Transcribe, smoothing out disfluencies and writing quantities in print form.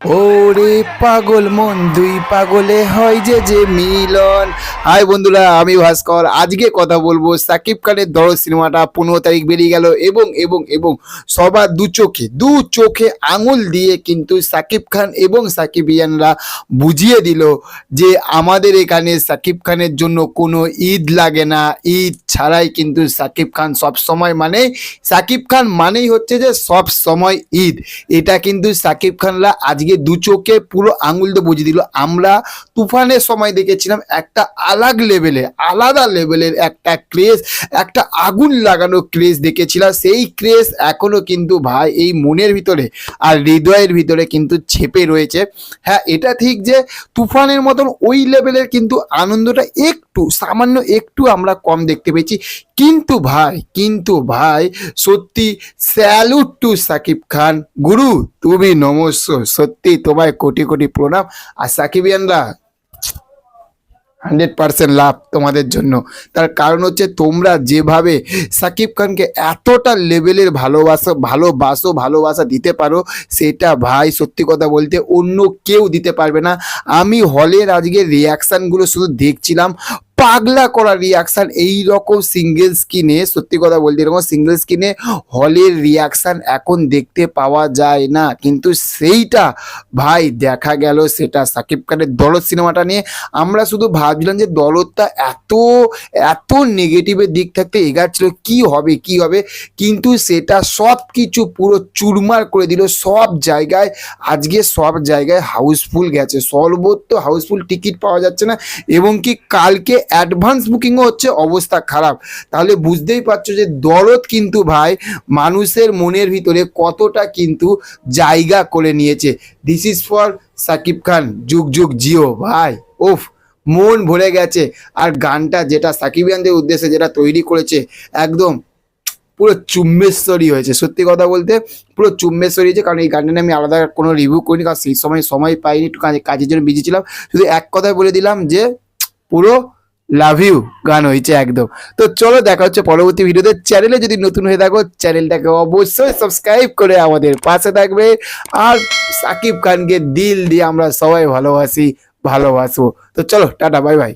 ওরে পাগল মন দুই পাগলে হয় যে মিলন। হাই বন্ধুরা, আমি ভাস্কর। আজকে কথা বলবো সাকিব খানের দরদ সিনেমাটা 15 তারিখ বেরিয়ে গেল এবং এবং এবং সবার দু চোখে আঙুল দিয়ে কিন্তু সাকিব খান এবং সাকিবিয়ানরা বুঝিয়ে দিল যে আমাদের এখানে সাকিব খানের জন্য কোনো ঈদ লাগে না। ঈদ ছাড়াই কিন্তু সাকিব খান সব সময়, মানে সাকিব খান মানেই হচ্ছে যে সব সময় ঈদ। এটা কিন্তু সাকিব খানরা আজকে দু চোখে পুরো আঙুল দিয়ে বুঝিয়ে দিল। আমরা তুফানের সময় দেখেছিলাম একটা আলাদা লেভেলের একটা ক্রেজ, একটা আগুন লাগানো ক্রেজ দেখেছিলাম। সেই ক্রেজ এখনো কিন্তু ভাই এই মনের ভিতরে আর হৃদয়ের ভিতরে কিন্তু ছেপে রয়েছে। হ্যাঁ, এটা ঠিক যে তুফানের মতন ওই লেভেলের কিন্তু আনন্দটা সামান্য একটু আমরা কম দেখতে পেয়েছি। কিন্তু ভাই সত্যি স্যালুট টু সাকিব খান। গুরু তুমি নমস্য, সত্যি তোমায় কোটি কোটি প্রণাম। আর সাকিবিয়ানরা 100% লাভ তোমাদের জন্য। তার কারণ হচ্ছে তোমরা যেভাবে সাকিব খানকে এতটা লেভেলের ভালোবাসা দিতে পারো, সেটা ভাই সত্যি কথা বলতে অন্য কেউ দিতে পারবে না। আমি হলের আজকে রিয়াকশানগুলো শুধু দেখছিলাম, পাগলা করা রিয়াকশান। এই রকম সিঙ্গেল স্ক্রিনে, সত্যি কথা বলতে এরকম সিঙ্গেল স্ক্রিনে হলের রিয়াকশান এখন দেখতে পাওয়া যায় না, কিন্তু সেইটা ভাই দেখা গেল সেটা সাকিব খানের দরদ সিনেমাটা নিয়ে। আমরা শুধু ভাবছিলাম যে দরদটা এত নেগেটিভের দিক থাকতে এগাচ্ছিল, কি হবে, কিন্তু সেটা সব কিছু পুরো চুরমার করে দিল। আজকে সব জায়গায় হাউসফুল গেছে, সর্বত্র হাউসফুল, টিকিট পাওয়া যাচ্ছে না, এবং কি কালকে অ্যাডভান্স বুকিংও হচ্ছে, অবস্থা খারাপ। তাহলে বুঝতেই পারছো যে দরদ কিন্তু ভাই মানুষের মনের ভিতরে কতটা কিন্তু জায়গা করে নিয়েছে। This is for Shakib Khan, যুগ যুগ জিও ভাই। ওফ, মন ভরে গেছে। আর গানটা যেটা সাকিবিয়ানদের উদ্দেশ্যে যেটা তৈরি করেছে, একদম পুরো চুম্বেশ্বরী হয়েছে। সত্যি কথা বলতে পুরো চুম্বেশ্বরী হয়েছে। কারণ এই গানটা নিয়ে আমি আলাদা কোনো রিভিউ করিনি, কারণ সেই সময় পাইনি, একটু কাজের জন্য বিজি ছিলাম। শুধু এক কথায় বলে দিলাম যে পুরো লাভ ইউ গান হয়েছে একদম। তো চলো দেখা হচ্ছে পরবর্তী ভিডিওতে। চ্যানেলে যদি নতুন হয়ে থাকো চ্যানেলটাকে অবশ্যই সাবস্ক্রাইব করে আমাদের পাশে থাকবে। আর সাকিব খানকে দিল দিয়ে আমরা সবাই ভালোবাসবো। তো চলো, টাটা, বাই বাই।